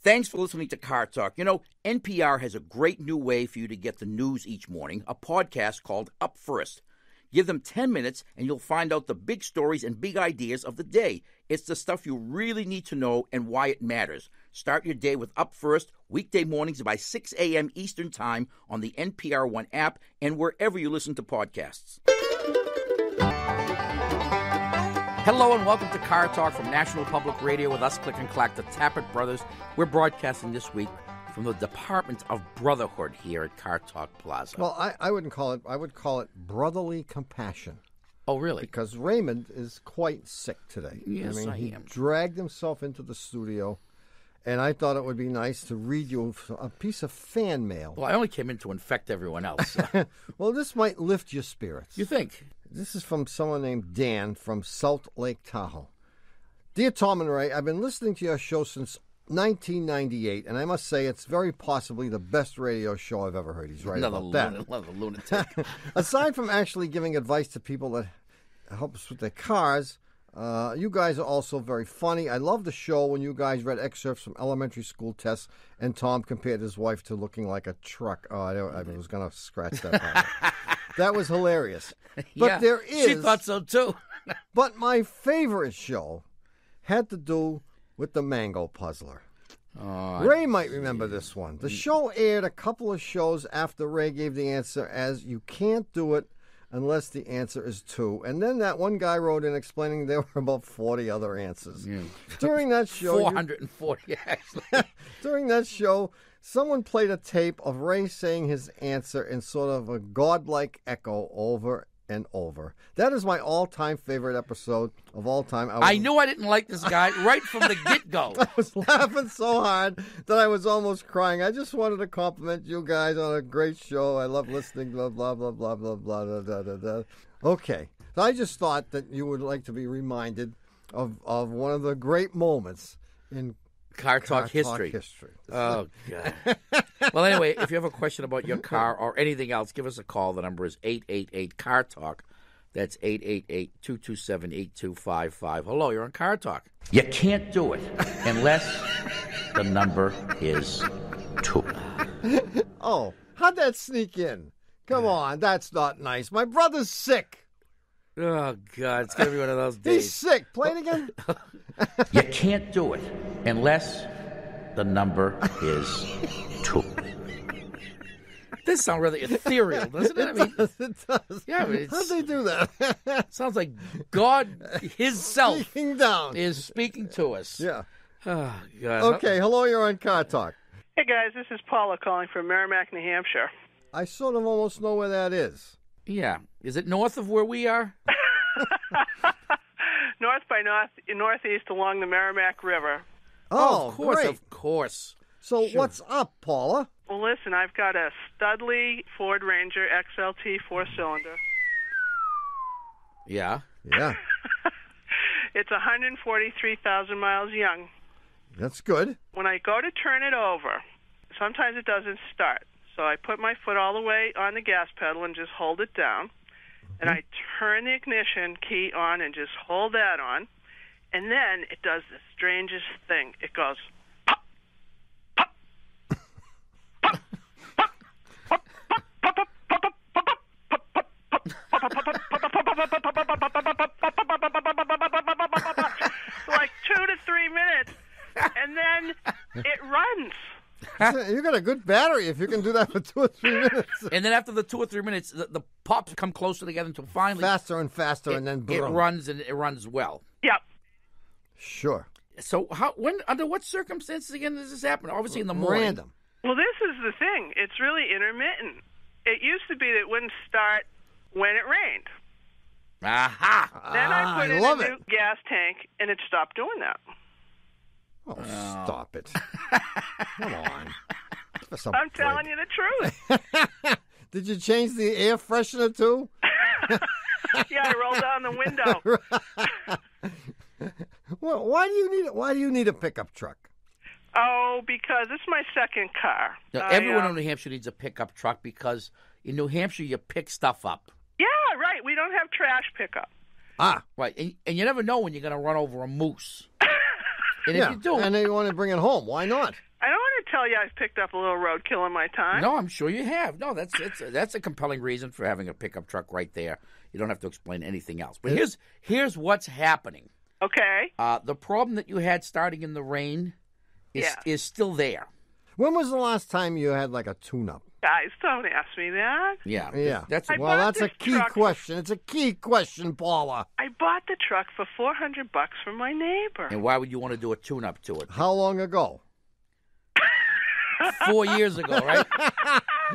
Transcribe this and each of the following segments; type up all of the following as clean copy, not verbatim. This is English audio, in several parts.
Thanks for listening to Car Talk. You know, NPR has a great new way for you to get the news each morning, a podcast called Up First. Give them 10 minutes and you'll find out the big stories and big ideas of the day. It's the stuff you really need to know and why it matters. Start your day with Up First, weekday mornings by 6 a.m. Eastern Time on the NPR One app and wherever you listen to podcasts. Hello and welcome to Car Talk from National Public Radio with us, Click and Clack, the Tappert Brothers. We're broadcasting this week from the Department of Brotherhood here at Car Talk Plaza. Well, I wouldn't call it. I would call it brotherly compassion. Oh, really? Because Raymond is quite sick today. Yes, I he am. dragged himself into the studio, and I thought it would be nice to read you a piece of fan mail. Well, I only came in to infect everyone else. Well, this might lift your spirits. You think? This is from someone named Dan from Salt Lake Tahoe. Dear Tom and Ray, I've been listening to your show since 1998, and I must say it's very possibly the best radio show I've ever heard. He's right about that. Another lunatic. Aside from actually giving advice to people that help us with their cars, you guys are also very funny. I love the show when you guys read excerpts from elementary school tests and Tom compared his wife to looking like a truck. Oh, I was going to scratch that part. That was hilarious. But yeah, there is... She thought so, too. But my favorite show had to do with the Mango Puzzler. Oh, Ray might remember this one. The show aired a couple of shows after Ray gave the answer as you can't do it unless the answer is 2. And then that one guy wrote in explaining there were about 40 other answers. Yeah. During that show... 440, actually. During that show, someone played a tape of Ray saying his answer in sort of a godlike echo over and over. That is my all-time favorite episode of all time. I knew I didn't like this guy right from the get-go. I was laughing so hard that I was almost crying. I just wanted to compliment you guys on a great show. I love listening, blah, blah, blah, blah, blah, blah, blah, blah, blah, blah. Okay. So I just thought that you would like to be reminded of one of the great moments in Car Talk history. Oh, God. Well, anyway, if you have a question about your car or anything else, give us a call. The number is 888-CAR-TALK. That's 888-227-8255. Hello, you're on Car Talk. You can't do it unless the number is 2. Oh, how'd that sneak in? Come on, that's not nice. My brother's sick. Oh, God, it's going to be one of those days. He's sick. Play it again. You can't do it unless the number is 2. This sounds really ethereal, doesn't it? It does. Yeah, I mean, how'd they do that? Sounds like God Himself speaking down is speaking to us. Yeah. Oh, God. Okay, hello, you're on Car Talk. Hey, guys, this is Paula calling from Merrimack, New Hampshire. I sort of almost know where that is. Yeah. Is it north of where we are? North by northeast along the Merrimack River. Oh, of course, great. Of course. So Sure. what's up, Paula? Well, listen, I've got a Studley Ford Ranger XLT 4-cylinder. Yeah. Yeah. It's 143,000 miles young. That's good. When I go to turn it over, sometimes it doesn't start. So I put my foot all the way on the gas pedal and just hold it down. And I turn the ignition key on and just hold that on. And then it does the strangest thing. It goes pop, pop, pop, pop, pop, pop, pop, pop, like 2 to 3 minutes, and then it runs. You got a good battery if you can do that for 2 or 3 minutes. And then after the 2 or 3 minutes, the pops come closer together until finally Faster and faster, and then it boom. runs, and it runs well. Yep. Sure. So under what circumstances again does this happen? Obviously in the morning. Random. Well, this is the thing. It's really intermittent. It used to be that it wouldn't start when it rained. Aha! Then I put in love a it. new gas tank, and it stopped doing that. Oh, stop it. Come on. I'm telling you the truth. Did you change the air freshener too? Yeah, I rolled down the window. Well, why do you need a pickup truck? Oh, because it's my second car. Now, everyone in New Hampshire needs a pickup truck because in New Hampshire you pick stuff up. Yeah, right. We don't have trash pickup. Ah. Right. And you never know when you're going to run over a moose. And Yeah, if you do, and they want to bring it home. Why not? tell you I've picked up a little roadkill in my time. No, I'm sure you have. No, that's a compelling reason for having a pickup truck right there. You don't have to explain anything else. But here's what's happening. Okay. The problem that you had starting in the rain is still there. When was the last time you had like a tune-up? Guys, don't ask me that. Yeah. That's that's a key question. It's a key question, Paula. I bought the truck for $400 from my neighbor. And why would you want to do a tune-up to it? How long ago? 4 years ago, right?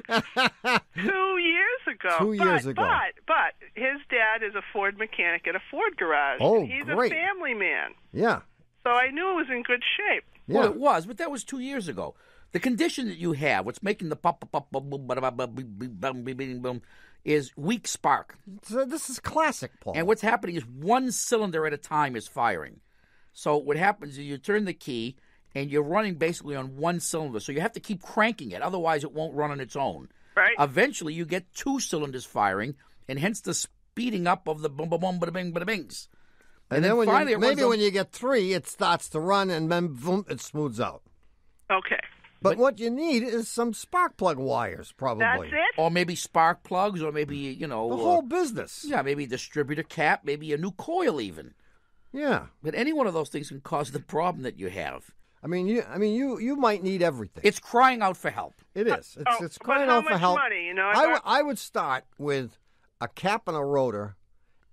2 years ago. 2 years ago. But his dad is a Ford mechanic at a Ford garage. Oh, and he's great. a family man. Yeah. So I knew it was in good shape. Yeah. Well, it was, but that was 2 years ago. The condition that you have, what's making the pop, is weak spark. So this is classic, Paul. And what's happening is one cylinder at a time is firing. So what happens is you turn the key, and you're running basically on one cylinder. So you have to keep cranking it. Otherwise, it won't run on its own. Right. Eventually, you get two cylinders firing, and hence the speeding up of the boom, bada bing, bada bings. And then finally, when you get three, it starts to run, and then boom, it smooths out. Okay. But what you need is some spark plug wires, probably. That's it? Or maybe spark plugs, or maybe, The whole business. Yeah, maybe a distributor cap, maybe a new coil even. Yeah. But any one of those things can cause the problem that you have. You might need everything. It's crying out for help. It is. It's crying but out for how help. much money? You know, I would start with a cap and a rotor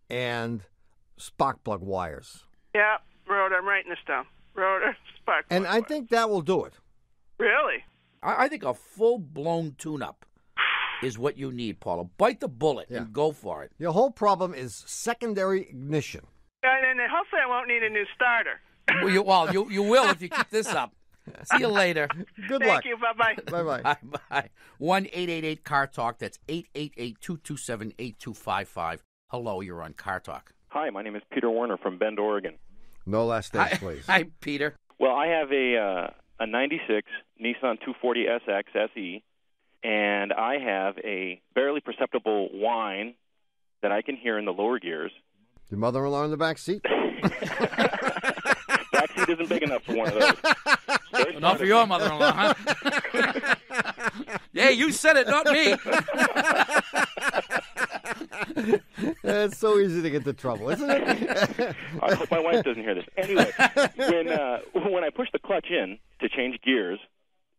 and spark plug wires. Yeah, rotor. I'm writing this down. Rotor, spark plug And I think that will do it. Really? I think a full-blown tune-up is what you need, Paula. Bite the bullet and go for it. Your whole problem is secondary ignition. And hopefully I won't need a new starter. Well, you will if you keep this up. See you later. Good luck. Thank you. Bye-bye. Bye-bye. Bye-bye. 1-888-CAR-TALK. That's 888-227-8255. Hello, you're on Car Talk. Hi, my name is Peter Warner from Bend, Oregon. No last names, please. Hi, Peter. Well, I have a 96 Nissan 240 SX SE, and I have a barely perceptible whine that I can hear in the lower gears. Your mother-in-law in the back seat? Back seat isn't big enough for one of those. Not for your mother-in-law, huh? Yeah, you said it, not me. It's so easy to get into trouble, isn't it? I hope my wife doesn't hear this. Anyway, when I push the clutch in to change gears,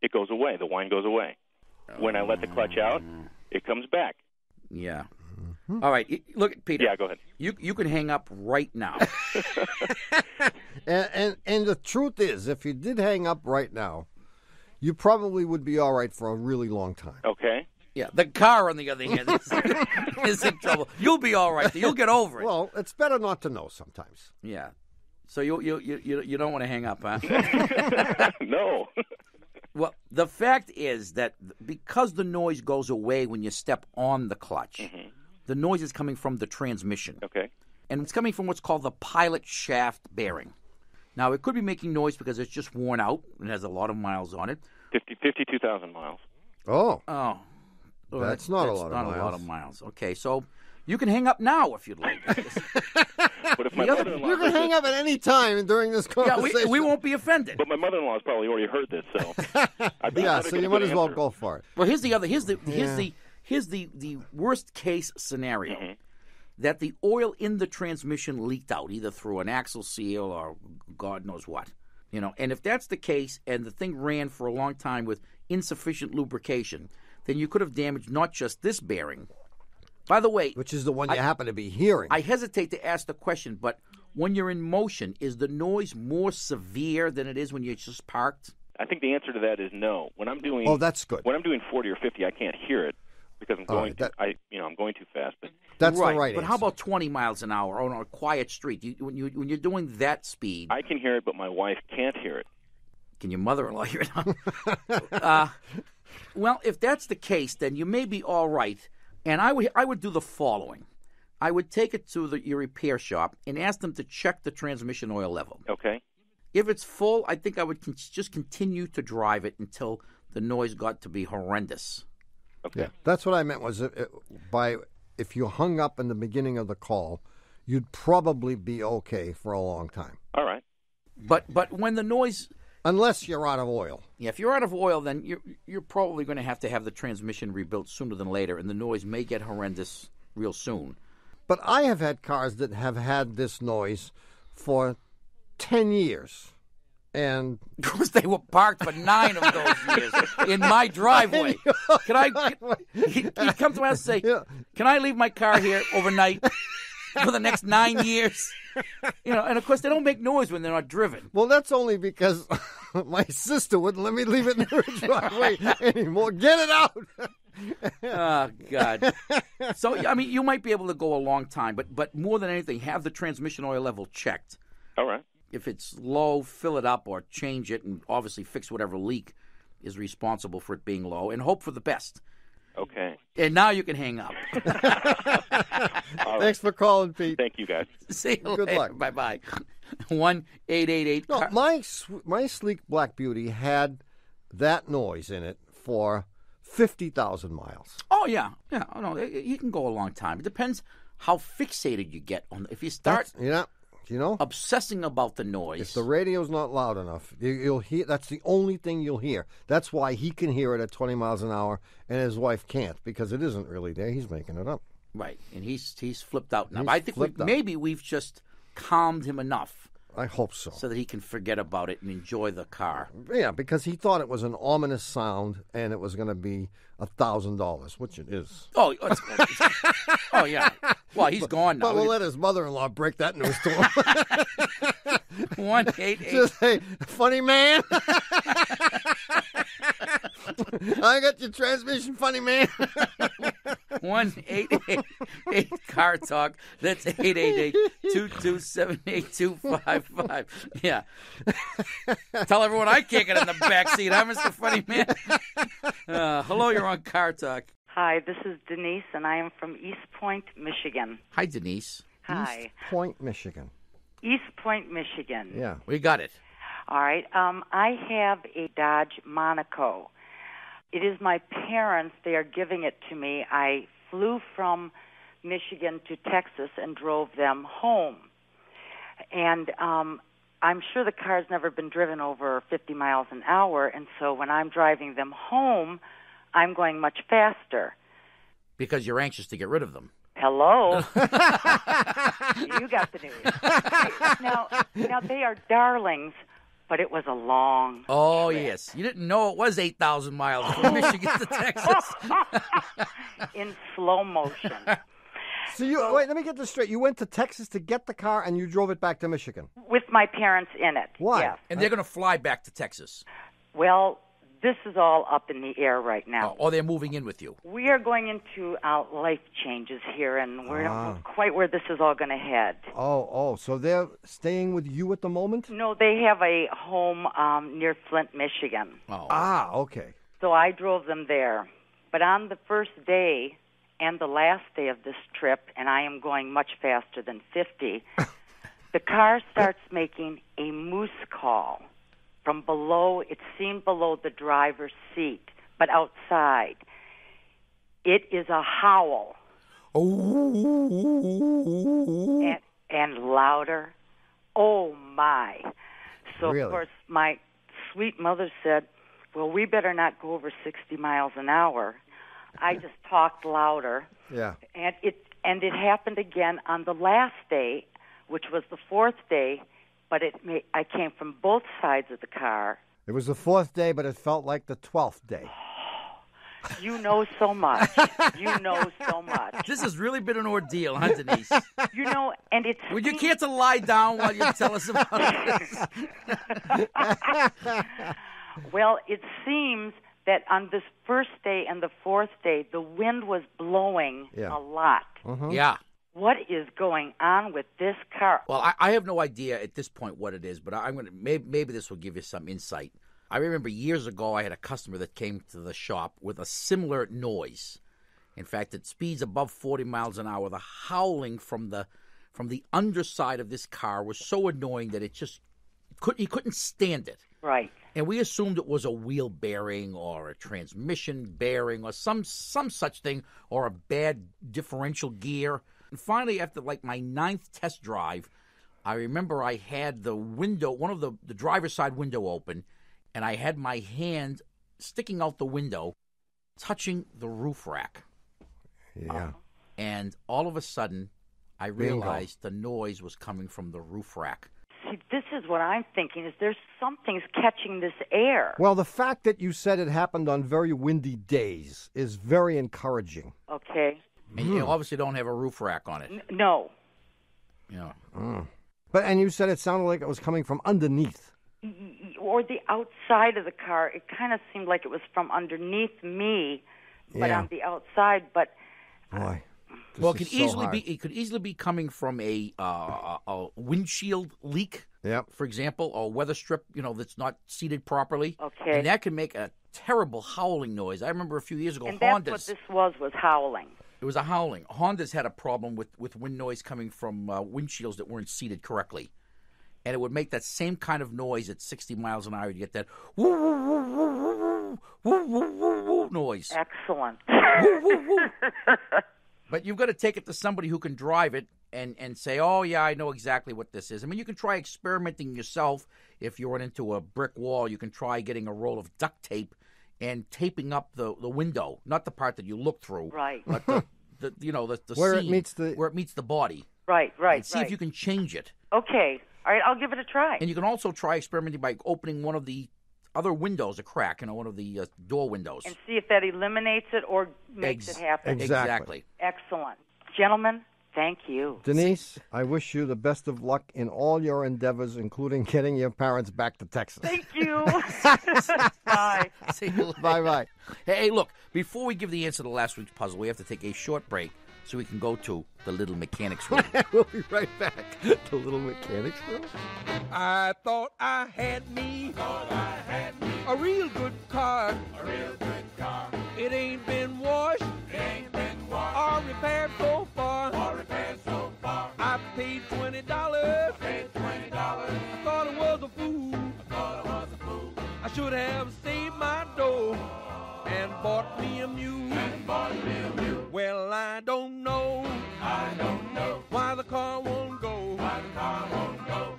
it goes away. The whine goes away. When I let the clutch out, it comes back. Yeah. All right. Look, Peter. Yeah, go ahead. You can hang up right now. and the truth is, if you did hang up right now, you probably would be all right for a really long time. Okay. Yeah. The car, on the other hand, is in trouble. You'll be all right. You'll get over it. Well, it's better not to know sometimes. Yeah. So you don't want to hang up, huh? No. Well, the fact is that because the noise goes away when you step on the clutch, the noise is coming from the transmission. Okay. And it's coming from what's called the pilot shaft bearing. Now, it could be making noise because it's just worn out and has a lot of miles on it. 52,000 miles. Oh. Oh. Well, That's not a lot of not miles. a lot of miles. Okay, so you can hang up now if you'd like. But if my mother-in-law You can hang up at any time during this Yeah, conversation. we won't be offended. But my mother-in-law has probably already heard this, so So you might as well go for it. Well, here's the worst case scenario. That the oil in the transmission leaked out, either through an axle seal or God knows what. And if that's the case and the thing ran for a long time with insufficient lubrication, then you could have damaged not just this bearing. By the way, Which is the one you happen to be hearing. I hesitate to ask the question, but when you're in motion, is the noise more severe than it is when you're just parked? I think the answer to that is no. When I'm doing that's good. When I'm doing 40 or 50, I can't hear it because I'm going I'm going too fast. But That's right. the right But answer. how about 20 miles an hour on a quiet street? When you're doing that speed, I can hear it, but my wife can't hear it. can your mother-in-law hear it? Well, if that's the case, then you may be all right. And I would do the following. I would take it to your repair shop and ask them to check the transmission oil level. Okay. If it's full, I think I would just continue to drive it until the noise got to be horrendous. Okay. Yeah, that's what I meant was if you hung up in the beginning of the call, you'd probably be okay for a long time. All right. But when the noise Unless you're out of oil. Yeah, if you're out of oil, then you're probably going to have the transmission rebuilt sooner than later, and the noise may get horrendous real soon. But I have had cars that have had this noise for 10 years. And because they were parked for 9 of those years in my driveway. He'd come to us and say, can I leave my car here overnight for the next 9 years? And of course they don't make noise when they're not driven. Well, that's only because my sister wouldn't let me leave it in her driveway anymore. Get it out. Oh, God. So, I mean, you might be able to go a long time, but more than anything, have the transmission oil level checked. All right. If it's low, fill it up or change it, and obviously fix whatever leak is responsible for it being low, and hope for the best. Okay. And now you can hang up. Thanks for calling, Pete. Thank you, guys. See you Good later. luck. Bye-bye. 1-888. No, my sleek Black Beauty had that noise in it for 50,000 miles. Oh, yeah. Yeah, no, you can go a long time. It depends how fixated you get on. If you start obsessing about the noise. If the radio's not loud enough, you'll hear. That's the only thing you'll hear. That's why he can hear it at 20 miles an hour and his wife can't, because it isn't really there. He's making it up. Right, and he's flipped out now. He's But I think maybe we've just calmed him enough. I hope so. So that he can forget about it and enjoy the car. Yeah, because he thought it was an ominous sound and it was going to be $1,000, which it is. Oh, oh yeah. Well, he's gone now. But we'll let his mother-in-law break that news to him. 1-888. Just say, funny man. I got your transmission, funny man. 1-888-car talk. That's 888-227-8255. Yeah. Tell everyone I can't get in the back seat. I'm Mr. Funny Man. Hello, you're on Car Talk. Hi, this is Denise, and I am from East Point, Michigan. Hi, Denise. Hi. East Point, Michigan. East Point, Michigan. Yeah. We got it. All right. I have a Dodge Monaco. It is my parents. They are giving it to me. I flew from Michigan to Texas and drove them home. And I'm sure the car's never been driven over 50 miles an hour, and so when I'm driving them home, I'm going much faster. Because you're anxious to get rid of them. Hello. You got the news. Now, they are darlings, but it was a long trip. Yes. You didn't know it was 8,000 miles from Michigan to Texas. In slow motion. So wait, let me get this straight. You went to Texas to get the car and you drove it back to Michigan? With my parents in it. Why? Yes. And they're going to fly back to Texas. Well, this is all up in the air right now. Or they're moving in with you. We are going into life changes here, and we're not quite where this is all going to head. Oh, so they're staying with you at the moment? No, they have a home near Flint, Michigan. Oh. Okay. So I drove them there. But on the first day and the last day of this trip, and I am going much faster than 50, the car starts making a moose call. From below, it seemed below the driver's seat, but outside. It is a howl. And louder. Oh, my. So, Really? Of course, my sweet mother said, well, we better not go over 60 miles an hour. I just talked louder. Yeah. And it happened again on the last day, which was the fourth day. But I came from both sides of the car. It was the fourth day, but it felt like the 12th day. You know so much. You know so much. This has really been an ordeal, huh, Denise? And it's... Would you care to lie down while you tell us about this? Well, it seems that on this first day and the fourth day, the wind was blowing a lot. Uh-huh. Yeah. What is going on with this car? Well, I have no idea at this point what it is, but I'm going to maybe this will give you some insight. I remember years ago I had a customer that came to the shop with a similar noise. In fact, at speeds above 40 miles an hour, the howling from the underside of this car was so annoying that he couldn't stand it. Right. And we assumed it was a wheel bearing or a transmission bearing or some such thing, or a bad differential gear. And finally, after like my 9th test drive, I remember I had the window, one of the driver's side window open, and I had my hand sticking out the window, touching the roof rack. Yeah. And all of a sudden, I realized the noise was coming from the roof rack. See, this is what I'm thinking, is there's something's catching this air. Well, the fact that you said it happened on very windy days is very encouraging. Okay. And you obviously don't have a roof rack on it. No. Yeah. And you said it sounded like it was coming from underneath. Or the outside of the car. It kind of seemed like it was from underneath me, but on the outside. But boy, well, it could easily be coming from a windshield leak. Yep. For example, or a weather strip, that's not seated properly. Okay. And that can make a terrible howling noise. I remember a few years ago, and Hondas. that's what this was howling. It was a howling. Hondas had a problem with wind noise coming from windshields that weren't seated correctly. And it would make that same kind of noise at 60 miles an hour. You'd get that woo, woo, woo, woo, woo, woo, woo, woo noise. Excellent. Woo, woo, woo. But you've got to take it to somebody who can drive it and say, oh, yeah, I know exactly what this is. I mean, you can try experimenting yourself. If you run into a brick wall, you can try getting a roll of duct tape and taping up the window, not the part that you look through. Right. But the where seam, it meets the body. Right. And see if you can change it. Okay. All right, I'll give it a try. And you can also try experimenting by opening one of the other windows, a crack, one of the door windows. And see if that eliminates it or makes it happen. Exactly. Excellent. Gentlemen, thank you. Denise, I wish you the best of luck in all your endeavors, including getting your parents back to Texas. Thank you. Bye. See you later. Bye-bye. Hey, look, before we give the answer to last week's puzzle, we have to take a short break so we can go to the Little Mechanics Room. We'll be right back. The Little Mechanics Room? I thought I had me a real good car. It ain't been washed, or repaired so far. I paid $20. I thought it was a fool. I should have saved my dough and bought me a mule. Well, I don't know why the car won't go.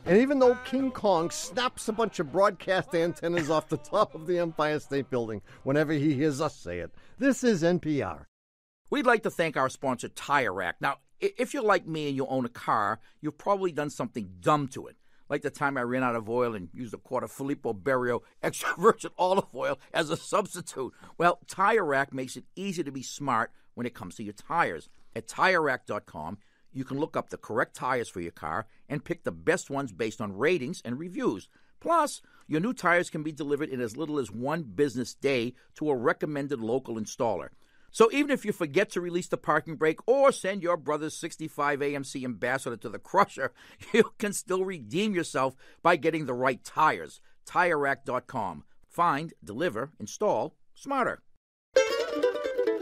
And even though King Kong snaps a bunch of broadcast antennas off the top of the Empire State Building whenever he hears us say it, this is NPR. We'd like to thank our sponsor, Tire Rack. Now, if you're like me and you own a car, you've probably done something dumb to it. Like the time I ran out of oil and used a quart of Filippo Berio extra virgin olive oil as a substitute. Well, Tire Rack makes it easy to be smart when it comes to your tires. At TireRack.com, you can look up the correct tires for your car and pick the best ones based on ratings and reviews. Plus, your new tires can be delivered in as little as 1 business day to a recommended local installer. So even if you forget to release the parking brake or send your brother's 65 AMC Ambassador to the crusher, you can still redeem yourself by getting the right tires. TireRack.com. Find, deliver, install smarter.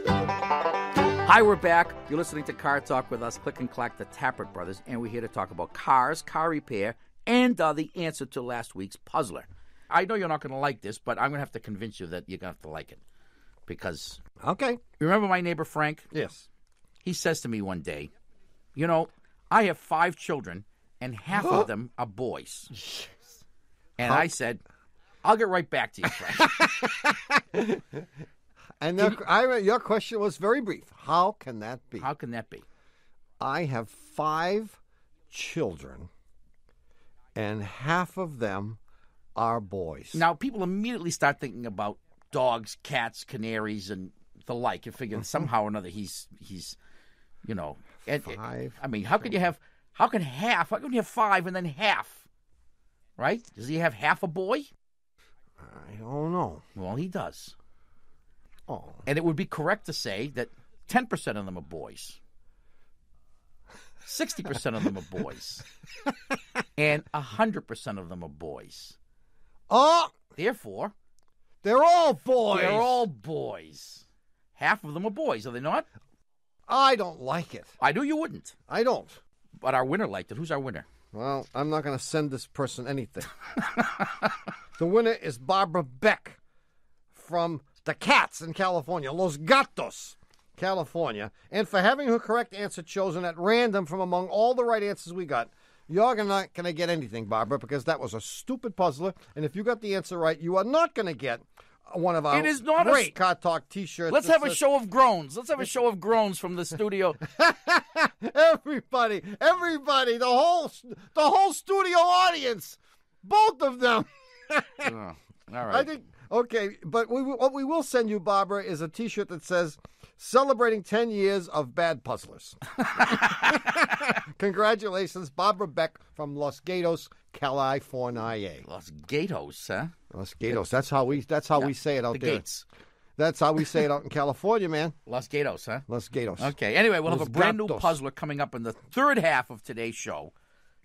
Hi, we're back. You're listening to Car Talk with us, Click and Clack, the Tappert Brothers, and we're here to talk about cars, car repair, and the answer to last week's puzzler. I know you're not going to like this, but I'm going to have to convince you that you're going to have to like it. Because, okay, remember my neighbor Frank? Yes. He says to me one day, I have 5 children, and half of them are boys. And I said, I'll get right back to you, Frank. And your question was very brief. How can that be? How can that be? I have 5 children, and half of them are boys. Now, people immediately start thinking about dogs, cats, canaries, and the like. You figure somehow or another he's 5. I mean, how can you have 5 and then half? Right? Does he have half a boy? I don't know. Well, he does. Oh. And it would be correct to say that 10% of them are boys. 60% of them are boys. And 100% of them are boys. Oh! Therefore, they're all boys. They're all boys. Half of them are boys, are they not? I don't like it. I knew you wouldn't. I don't. But our winner liked it. Who's our winner? Well, I'm not going to send this person anything. The winner is Barbara Beck from the Cats in California, Los Gatos, California. And for having her correct answer chosen at random from among all the right answers we got, You're not going to get anything, Barbara, because that was a stupid puzzler. And if you got the answer right, you are not going to get one of our It is not great Car Talk T-shirts. Let's have a show of groans. Let's have a show of groans from the studio. Everybody, the whole studio audience, both of them. All right. I think, okay, but what we will send you, Barbara, is a T-shirt that says, celebrating 10 years of bad puzzlers. Congratulations, Barbara Beck from Los Gatos, California. Los Gatos, huh? Los Gatos. That's how we say it out there. Gates. That's how we say it out in California, man. Los Gatos, huh? Los Gatos. Okay. Anyway, we'll have Los a brand new Gatos. puzzler coming up in the third half of today's show.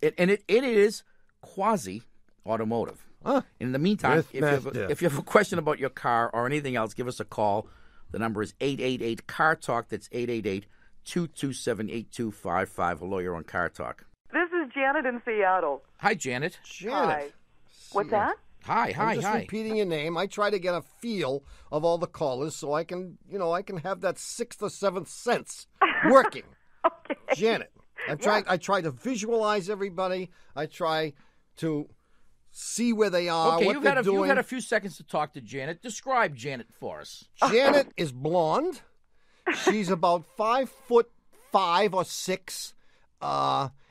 It is quasi-automotive. Huh. In the meantime, Yes, if you have a question about your car or anything else, give us a call. The number is 888-CAR-TALK. That's 888-227-8255. Hello, you're on Car Talk. This is Janet in Seattle. Hi, Janet. Janet. Hi. What's that? Hi. I'm just repeating your name. I try to get a feel of all the callers so I can have that sixth or seventh sense working. Okay. Janet. I try to visualize everybody. I try to see where they are, Okay, what they're doing. you've had a few seconds to talk to Janet. Describe Janet for us. Janet is blonde. She's about 5'5" or 6",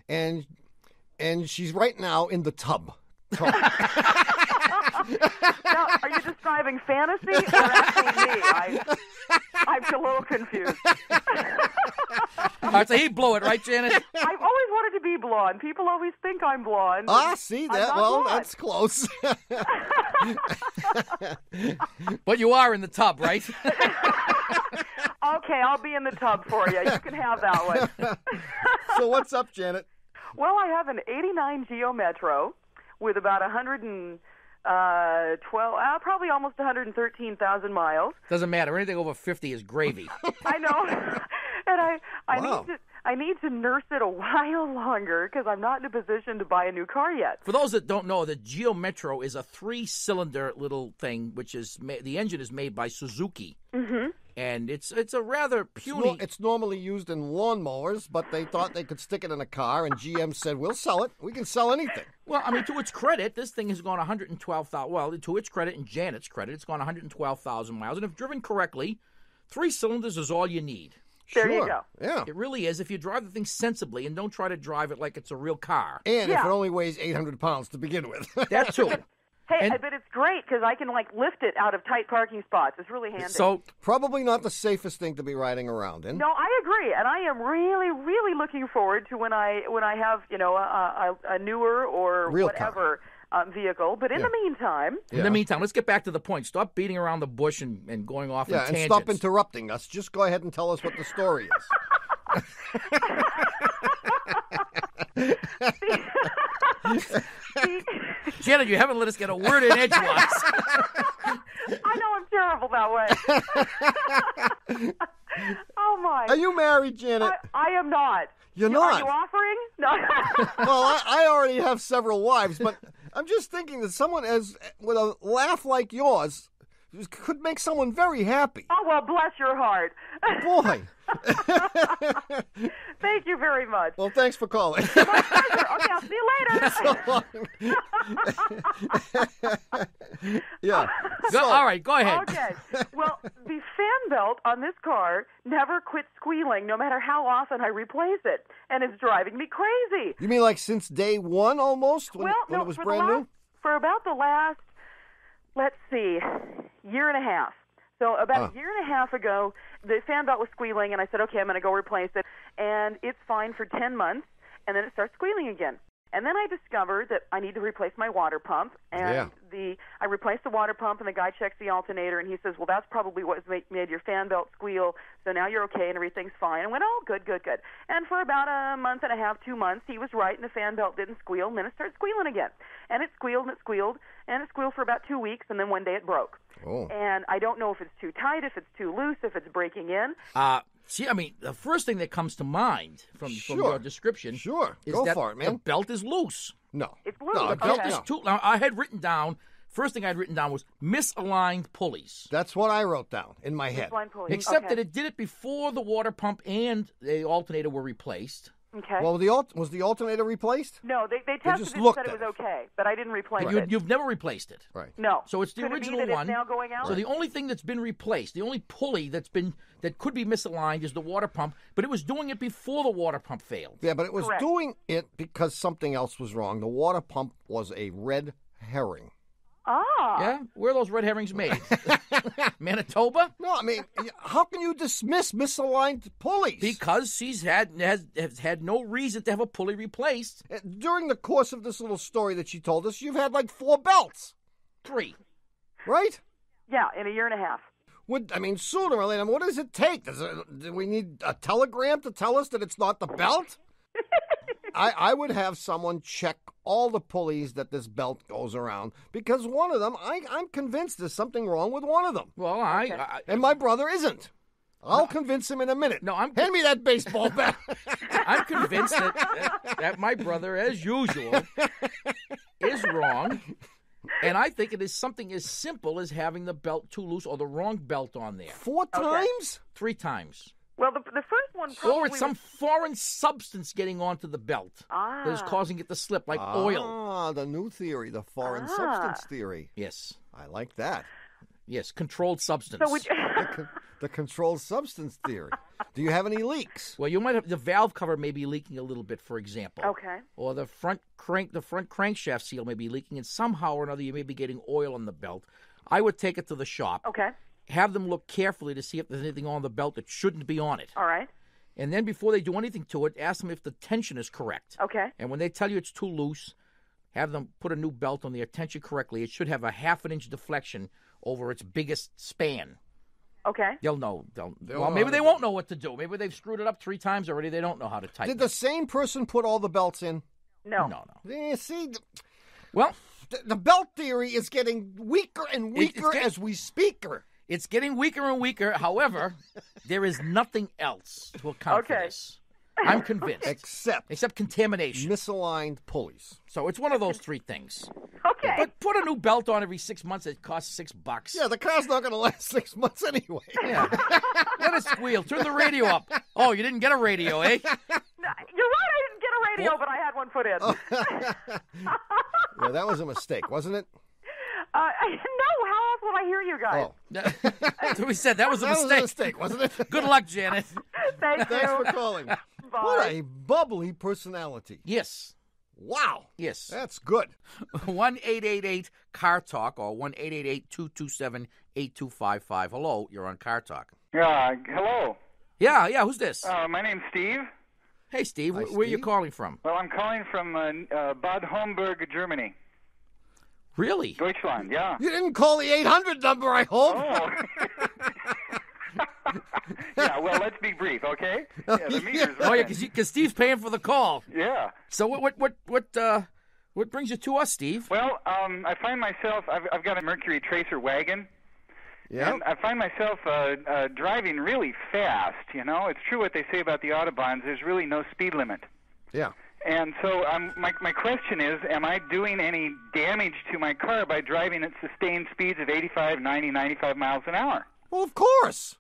and she's right now in the tub. Now, are you describing fantasy or actually me? I'm a little confused. All right, so he'd blow it, right, Janet? I've always wanted to be blonde. People always think I'm blonde. See I'm that? not Well, blonde. that's close. But you are in the tub, right? Okay, I'll be in the tub for you. You can have that one. So what's up, Janet? Well, I have an 89 Geo Metro with about probably almost 113,000 miles. Doesn't matter. Anything over 50 is gravy. I know. And Wow. I need to nurse it a while longer because I'm not in a position to buy a new car yet. For those that don't know, the Geo Metro is a 3-cylinder little thing, which is the engine is made by Suzuki. Mm-hmm. And it's a rather puny... It's normally used in lawnmowers, but they thought they could stick it in a car, and GM said, we'll sell it. We can sell anything. Well, I mean, to its credit, this thing has gone 112,000... Well, to its credit and Janet's credit, it's gone 112,000 miles. And if driven correctly, 3 cylinders is all you need. There Sure. you go. Yeah. It really is if you drive the thing sensibly and don't try to drive it like it's a real car. And Yeah. if it only weighs 800 pounds to begin with. That too. Hey, And- but it's great because I can lift it out of tight parking spots. It's really handy. So, Probably not the safest thing to be riding around in. No, I agree, and I am really, really looking forward to when I have a newer or Real whatever vehicle. But in the meantime, in the meantime, let's get back to the point. Stop beating around the bush and going off Yeah, on and tangents. stop interrupting us. Just go ahead and tell us what the story is. Janet, you haven't let us get a word in edgewise. I know I'm terrible that way. Oh my! Are you married, Janet? I am not. You're Are not? you offering? No. Well, I already have several wives, but I'm just thinking that someone with a laugh like yours could make someone very happy. Oh well, bless your heart. Boy. Thank you very much. Well, thanks for calling. My pleasure. Okay, I'll see you later. Yeah. All right, go ahead. Okay. Well, the fan belt on this car never quits squealing, no matter how often I replace it, and it's driving me crazy. You mean like since day one almost, when it was brand new? For about the last, let's see, year and a half. So about a year and a half ago, the fan belt was squealing, and I said, okay, I'm going to go replace it. And it's fine for 10 months, and then it starts squealing again. And then I discovered that I need to replace my water pump. And I replaced the water pump, and the guy checks the alternator, and he says, well, that's probably what made your fan belt squeal, so now you're okay, and everything's fine. I went, oh, good. And for about a month and a half, 2 months, he was right, and the fan belt didn't squeal, and then it started squealing again. And it squealed, and it squealed, and it squealed for about 2 weeks, and then one day it broke. Oh. And I don't know if it's too tight, if it's too loose, if it's breaking in. See, I mean, the first thing that comes to mind from your description is Go that for it, man. the belt is loose. No. It's loose. No, The belt Okay. is too... Now, I had written down... First thing I'd written down was misaligned pulleys. That's what I wrote down in my head. Blind pulley. Except Okay. that it did it before the water pump and the alternator were replaced. Okay. Well, was the alternator replaced? No, they tested just it and looked said at it was it. okay, but I didn't replace But it. you've never replaced it. Right. No. So it's the Could original it be that one. It's now going out? So the only thing that's been replaced, the only pulley that could be misaligned is the water pump, but it was doing it before the water pump failed. Yeah, but it was Correct. doing it because something else was wrong. The water pump was a red herring. Ah. Yeah? Where are those red herrings made? Manitoba? No, I mean, how can you dismiss misaligned pulleys? Because she's has had no reason to have a pulley replaced. During the course of this little story that she told us, you've had like 4 belts, 3. right? Yeah, in a year and a half. Sooner or later, what does it take? Do we need a telegram to tell us that it's not the belt? I would have someone check all the pulleys that this belt goes around, because one of them, I'm convinced there's something wrong with one of them. Well, And my brother isn't. I'll convince him in a minute. Hand me that baseball bat. I'm convinced that my brother, as usual, is wrong. And I think it is something as simple as having the belt too loose or the wrong belt on there. 4 times? 3 times. Well, the first one probably Or it's some foreign substance getting onto the belt that is causing it to slip, like oil. Ah, the new theory, the foreign substance theory. Yes. I like that. Yes, controlled substance. So would The controlled substance theory. Do you have any leaks? Well, you might have the valve cover may be leaking a little bit, for example. Okay. Or the front crankshaft seal may be leaking, and somehow or another you may be getting oil on the belt. I would take it to the shop. Okay. Have them look carefully to see if there's anything on the belt that shouldn't be on it. All right. And then before they do anything to it, ask them if the tension is correct. Okay. And when they tell you it's too loose, have them put a new belt on there, tension correctly. It should have a 1/2 inch deflection over its biggest span. Okay. They'll know. They'll Well, know maybe how they to won't know what to do. Maybe they've screwed it up 3 times already. They don't know how to tighten Did the same person put all the belts in? No. No. Yeah, see, Well, the belt theory is getting weaker and weaker as we speak. it's getting weaker and weaker. However, there is nothing else to account for Okay. this. I'm convinced. Except contamination. misaligned pulleys. So it's one of those 3 things. Okay. But put a new belt on every 6 months. It costs $6. Yeah, the car's not going to last 6 months anyway. Yeah. Let it squeal. Turn the radio up. Oh, you didn't get a radio, eh? No, you're right. I didn't get a radio, but I had one put in. Yeah, that was a mistake, wasn't it? No. How else would I hear you guys? Oh, That's what we said. That was a that mistake. was a mistake, wasn't it? Good luck, Janet. Thank Thanks you. for calling. Bye. What a bubbly personality. Yes. Wow. Yes. That's good. 1-888-CAR Talk or 1-888-227-8255. Hello, you're on Car Talk. Hello. Yeah, who's this? My name's Steve. Hey, Steve. Hi, Where are you Steve. calling from? Well, I'm calling from Bad Homburg, Germany. Really? Deutschland, yeah. You didn't call the 800 number, I hope. Oh. Yeah, well, let's be brief, okay? Yeah, the meter's Oh, yeah, running. because Steve's paying for the call. Yeah. So what brings you to us, Steve? Well, I find myself, I've got a Mercury Tracer wagon. Yeah. And I find myself driving really fast, you know. It's true what they say about the Autobahns. There's really no speed limit. Yeah. And so my question is, am I doing any damage to my car by driving at sustained speeds of 85, 90, 95 miles an hour? Well, of course.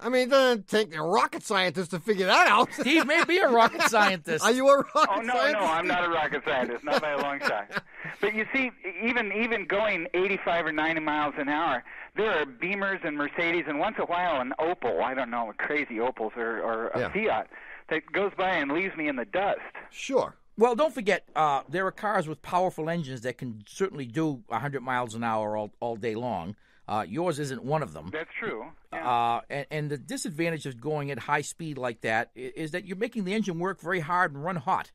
I mean, it doesn't take a rocket scientist to figure that out. Steve may be a rocket scientist. Are you a rocket Oh, no, scientist? no, I'm not a rocket scientist, not by a long shot. But you see, even going 85 or 90 miles an hour, there are Beamers and Mercedes, and once in a while an Opel, I don't know, crazy Opels or a Fiat, that goes by and leaves me in the dust. Sure. Well, don't forget, there are cars with powerful engines that can certainly do 100 miles an hour all day long. Yours isn't one of them. That's true. Yeah. And the disadvantage of going at high speed like that is that you're making the engine work very hard and run hot.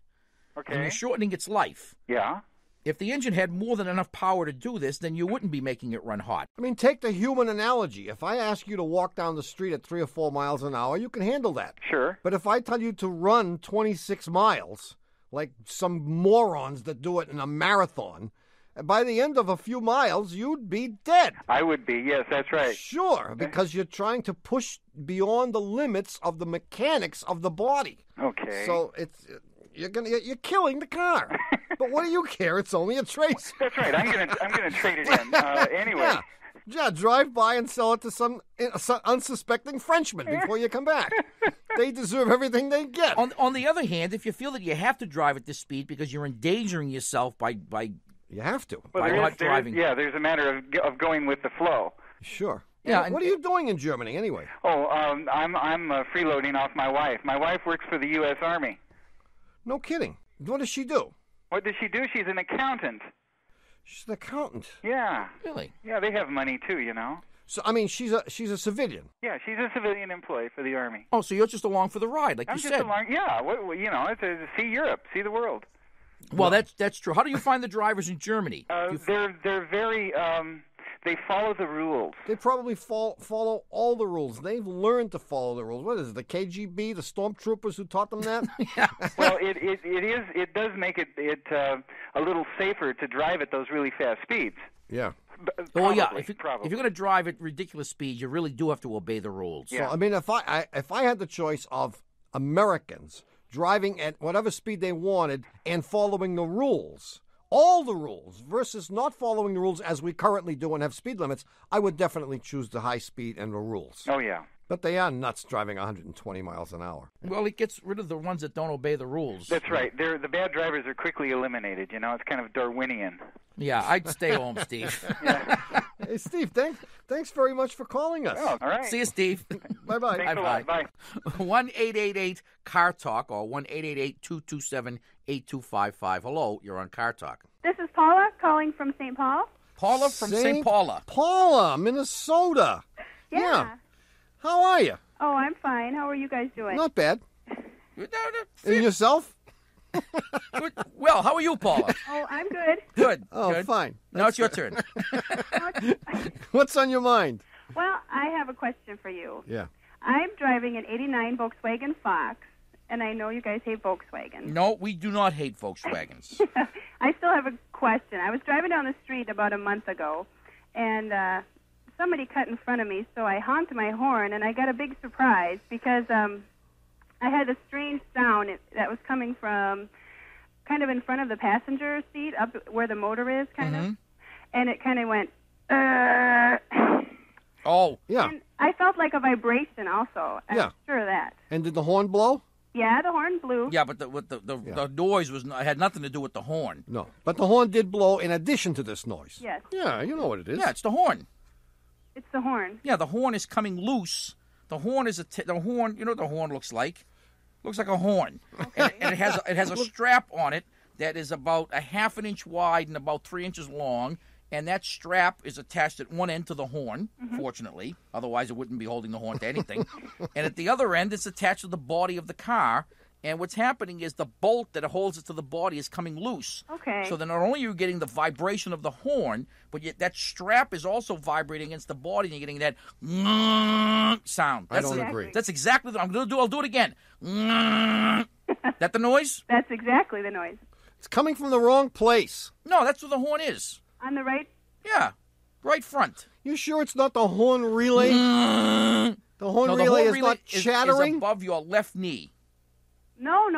Okay. And you're shortening its life. Yeah. If the engine had more than enough power to do this, then you wouldn't be making it run hot. I mean, take the human analogy. If I ask you to walk down the street at 3 or 4 miles an hour, you can handle that. Sure. But if I tell you to run 26 miles, like some morons that do it in a marathon, by the end of a few miles, you'd be dead. I would be, yes, that's right. Sure, because you're trying to push beyond the limits of the mechanics of the body. Okay. So you're killing the car. But what do you care? It's only a tracer. That's right. I'm gonna trade it in anyway. Yeah, drive by and sell it to some unsuspecting Frenchman before you come back. They deserve everything they get. On the other hand, if you feel that you have to drive at this speed because you're endangering yourself by You have to. Well, by not driving. there's a matter of going with the flow. Sure. Yeah, What are you doing in Germany anyway? Oh, I'm freeloading off my wife. My wife works for the U.S. Army. No kidding. What does she do? What does she do? She's an accountant. She's an accountant. Yeah. Really? Yeah, they have money too, you know. So I mean, she's a civilian. Yeah, she's a civilian employee for the Army. Oh, so you're just along for the ride, like I'm you just said. along. Yeah, you know, it's see Europe, see the world. Well, that's true. How do you find the drivers in Germany? They're very. They follow the rules. They probably follow all the rules. They've learned to follow the rules. What is it, the KGB, the stormtroopers who taught them that? Yeah. Well, it does make it a little safer to drive at those really fast speeds. Yeah. Well, yeah. Probably, If you're probably. going to drive at ridiculous speeds, you really do have to obey the rules. Yeah. So I mean, if I had the choice of Americans driving at whatever speed they wanted and following the rules, all the rules, versus not following the rules as we currently do and have speed limits, I would definitely choose the high speed and the rules. Oh yeah. But they are nuts driving 120 miles an hour. Well, it gets rid of the ones that don't obey the rules. That's right. The bad drivers are quickly eliminated. You know, it's kind of Darwinian. Yeah, I'd stay home, Steve. Hey, Steve, thanks very much for calling us. Oh, all right. See you, Steve. Bye-bye. Thanks a lot. Bye. 1-888-CAR-TALK or 1-888-227-8255. Hello, you're on Car Talk. This is Paula calling from St. Paul. Paula from St. Paula. Paula, Minnesota. Yeah. How are you? Oh, I'm fine. How are you guys doing? Not bad. And yourself? Well, how are you, Paula? Oh, I'm good. Good. Oh, good. fine. Now it's your turn. What's on your mind? Well, I have a question for you. Yeah. I'm driving an 89 Volkswagen Fox, and I know you guys hate Volkswagen. No, we do not hate Volkswagens. I still have a question. I was driving down the street about a month ago, and somebody cut in front of me, so I honked my horn, and I got a big surprise because I had a strange sound that was coming from kind of in front of the passenger seat, up where the motor is, kind of. And it kind of went, Oh. Yeah. And I felt like a vibration also. I'm sure of that. And did the horn blow? Yeah, the horn blew. Yeah, but the noise had nothing to do with the horn. No. But the horn did blow in addition to this noise. Yes. Yeah, you know what it is. Yeah, it's the horn. It's the horn. Yeah, the horn is coming loose. The horn is the horn. You know what the horn looks like? Looks like a horn, and it has a strap on it that is about a half an inch wide and about 3 inches long. And that strap is attached at one end to the horn, fortunately. Otherwise, it wouldn't be holding the horn to anything. And at the other end, it's attached to the body of the car. And what's happening is the bolt that holds it to the body is coming loose. Okay. So then not only are you getting the vibration of the horn, but yet that strap is also vibrating against the body, and you're getting that sound. I don't agree. That's exactly what I'll do it again. That the noise? That's exactly the noise. It's coming from the wrong place. No, that's what the horn is. On the right? Yeah, right front. You sure it's not the horn relay? The horn relay is not chattering? Is above your left knee. No.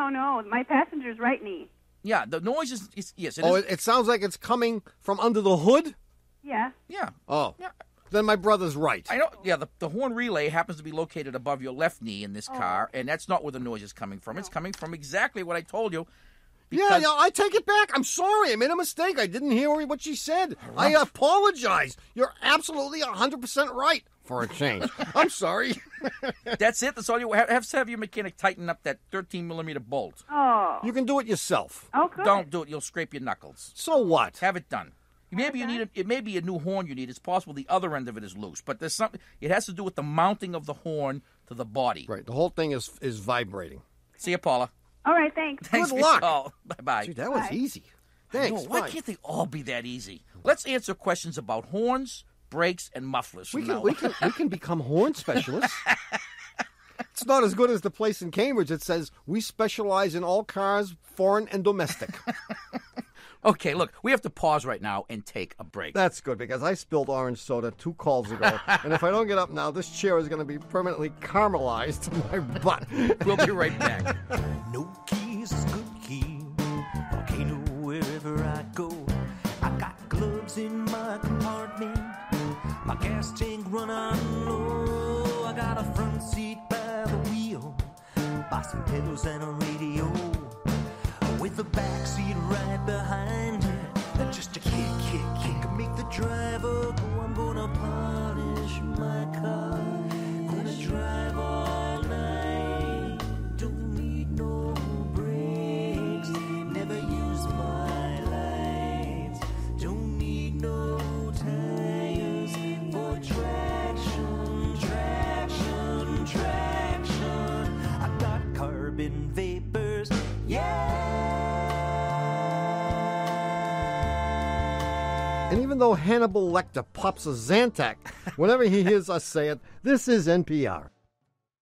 My passenger's right knee. Yeah, the noise is yes. It sounds like it's coming from under the hood? Yeah. Yeah. Oh. Yeah. Then my brother's right. I know. Yeah, the horn relay happens to be located above your left knee in this car, and that's not where the noise is coming from. It's coming from exactly what I told you. Yeah, I take it back. I'm sorry. I made a mistake. I didn't hear what she said. I apologize. You're absolutely 100% right for a change. I'm sorry. That's it. That's all you have to have your mechanic tighten up that 13-millimeter bolt. Oh. You can do it yourself. Oh, good. Don't do it. You'll scrape your knuckles. So what? Have it done. Maybe you need it may be a new horn you need. It's possible the other end of it is loose, but there's something. It has to do with the mounting of the horn to the body. Right. The whole thing is vibrating. See you, Paula. All right, thanks. Thanks Good for your luck. call. Bye-bye. Gee, that was easy. Thanks. Why can't they all be that easy? Let's answer questions about horns, brakes, and mufflers. We can become horn specialists. It's not as good as the place in Cambridge that says we specialize in all cars, foreign and domestic. Okay, look, we have to pause right now and take a break. That's good because I spilled orange soda 2 calls ago, and if I don't get up now, this chair is going to be permanently caramelized to my butt. We'll be right back. No key is a good key. Volcano wherever I go. I got gloves in my compartment. My gas tank run on low. I got a front seat by the wheel. some pillows and a radio, with the backseat right behind you. Just a kick, make the driver go. I'm gonna polish my car, gonna drive all night. Don't need no brakes, never use my lights. Don't need no tires for traction. I got carbon vapors, yeah. And even though Hannibal Lecter pops a Zantac whenever he hears us say it, this is NPR.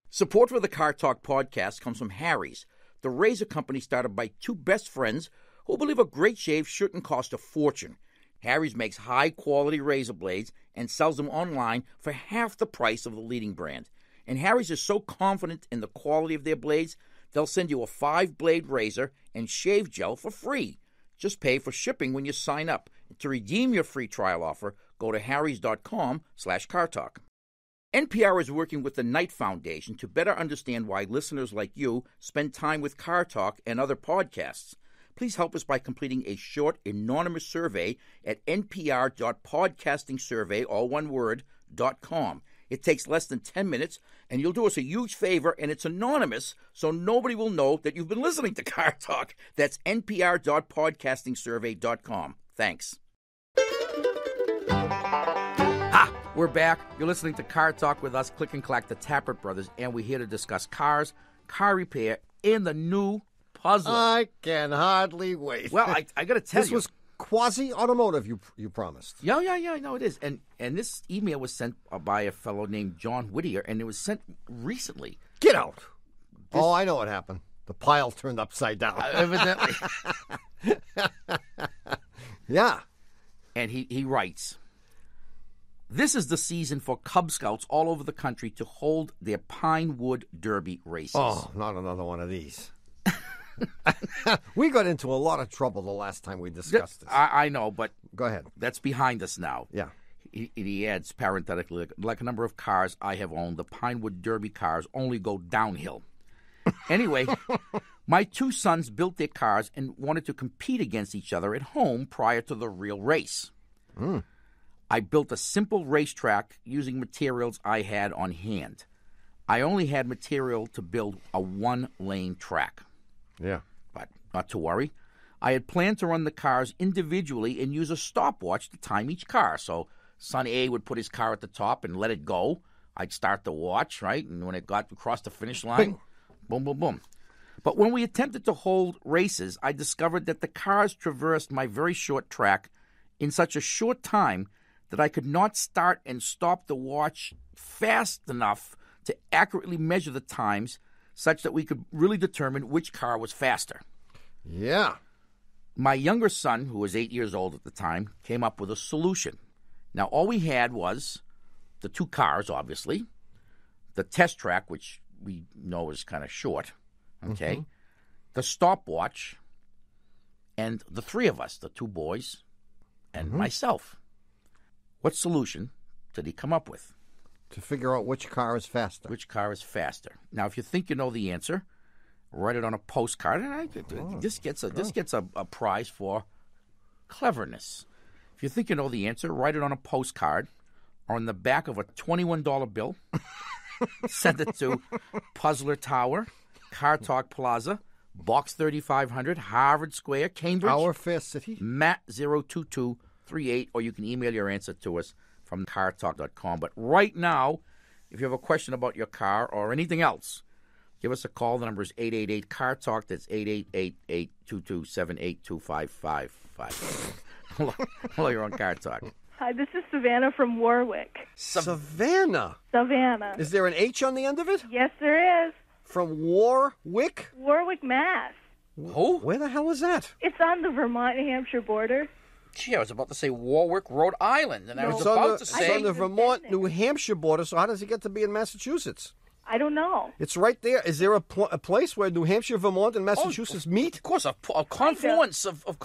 Support for the Car Talk podcast comes from Harry's, the razor company started by two best friends who believe a great shave shouldn't cost a fortune. Harry's makes high-quality razor blades and sells them online for half the price of the leading brand. And Harry's is so confident in the quality of their blades, they'll send you a 5-blade razor and shave gel for free. Just pay for shipping when you sign up. To redeem your free trial offer, go to harrys.com/cartalk. NPR is working with the Knight Foundation to better understand why listeners like you spend time with Car Talk and other podcasts. Please help us by completing a short, anonymous survey at npr.podcastingsurvey, all one word, .com. It takes less than 10 minutes, and you'll do us a huge favor, and it's anonymous, so nobody will know that you've been listening to Car Talk. That's npr.podcastingsurvey.com. Thanks. Ha! We're back. You're listening to Car Talk with us, Click and Clack, the Tappert Brothers, and we're here to discuss cars, car repair, and the new puzzle. I can hardly wait. Well, I got to tell you. This was quasi-automotive, you promised. Yeah, I know it is. And this email was sent by a fellow named John Whittier, and it was sent recently. Get out. Oh, I know what happened. The pile turned upside down. Evidently. Yeah. And he writes, this is the season for Cub Scouts all over the country to hold their Pine Wood Derby races. Oh, not another one of these. We got into a lot of trouble the last time we discussed this. I know, but go ahead. That's behind us now. Yeah. He adds parenthetically, like a number of cars I have owned, the Pinewood Derby cars only go downhill. Anyway, my two sons built their cars and wanted to compete against each other at home prior to the real race. I built a simple racetrack using materials I had on hand. I only had material to build a 1-lane track. Yeah. But not to worry. I had planned to run the cars individually and use a stopwatch to time each car. So son A would put his car at the top and let it go. I'd start the watch, right? And when it got across the finish line, boom, boom, boom. But when we attempted to hold races, I discovered that the cars traversed my very short track in such a short time that I could not start and stop the watch fast enough to accurately measure the times such that we could really determine which car was faster. Yeah. My younger son, who was 8 years old at the time, came up with a solution. Now, all we had was the two cars, obviously, the test track, which we know is kind of short, okay, the stopwatch, and the three of us, the two boys and myself. What solution did he come up with? To figure out which car is faster. Which car is faster. Now, if you think you know the answer, write it on a postcard. And this gets a prize for cleverness. If you think you know the answer, write it on a postcard or on the back of a $21 bill. Send it to Puzzler Tower, Car Talk Plaza, Box 3500, Harvard Square, Cambridge. Our Fair City. Matt 02238, or you can email your answer to us from cartalk.com. But right now, if you have a question about your car or anything else, give us a call. The number is 888-CAR-TALK. That's 888-822-78255. Hello, you're on Car Talk. Hi, this is Savannah from Warwick. Savannah? Savannah. Is there an H on the end of it? Yes, there is. From Warwick? Warwick, Mass. Who? Where the hell is that? It's on the Vermont-New Hampshire border. Gee, I was about to say Warwick, Rhode Island, and I was about to say... It's on the Vermont-New Hampshire border, so how does it get to be in Massachusetts? I don't know. It's right there. Is there a place where New Hampshire, Vermont, and Massachusetts meet? Of course, a confluence of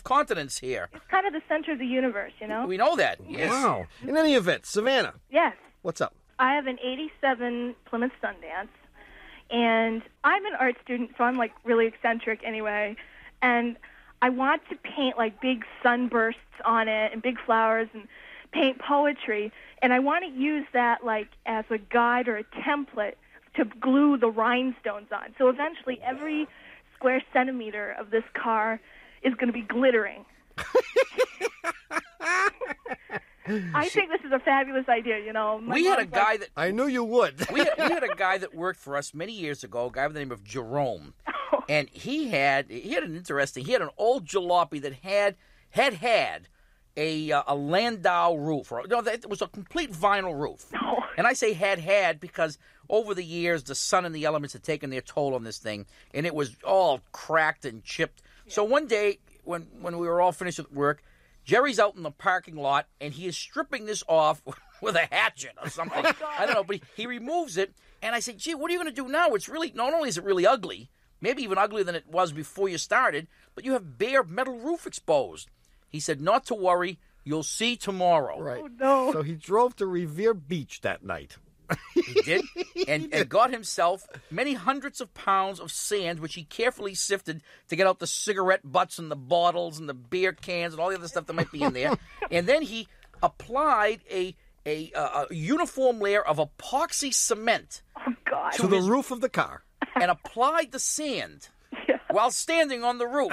continents here. It's kind of the center of the universe, you know? We know that, yes. Wow. In any event, Savannah. Yes. What's up? I have an 87 Plymouth Sundance. And I'm an art student, so I'm like really eccentric anyway. And I want to paint like big sunbursts on it and big flowers and paint poetry. And I want to use that like as a guide or a template to glue the rhinestones on. So eventually every square centimeter of this car is going to be glittering. I think this is a fabulous idea, you know. We had a guy that... I knew you would. we had a guy that worked for us many years ago, a guy by the name of Jerome. And he had an old jalopy that had a Landau roof. It was a complete vinyl roof. No. And I say had because over the years the sun and the elements had taken their toll on this thing, and it was all cracked and chipped. Yeah. So one day when we were all finished with work, Jerry's out in the parking lot, and he is stripping this off with a hatchet or something. I don't know, but he removes it, and I said, gee, what are you going to do now? It's really, not only is it really ugly, maybe even uglier than it was before you started, but you have bare metal roof exposed. He said, not to worry, you'll see tomorrow. Right. Oh, no. So he drove to Revere Beach that night. He did, and got himself many hundreds of pounds of sand, which he carefully sifted to get out the cigarette butts and the bottles and the beer cans and all the other stuff that might be in there. And then he applied a uniform layer of epoxy cement to the roof of the car, and applied the sand while standing on the roof.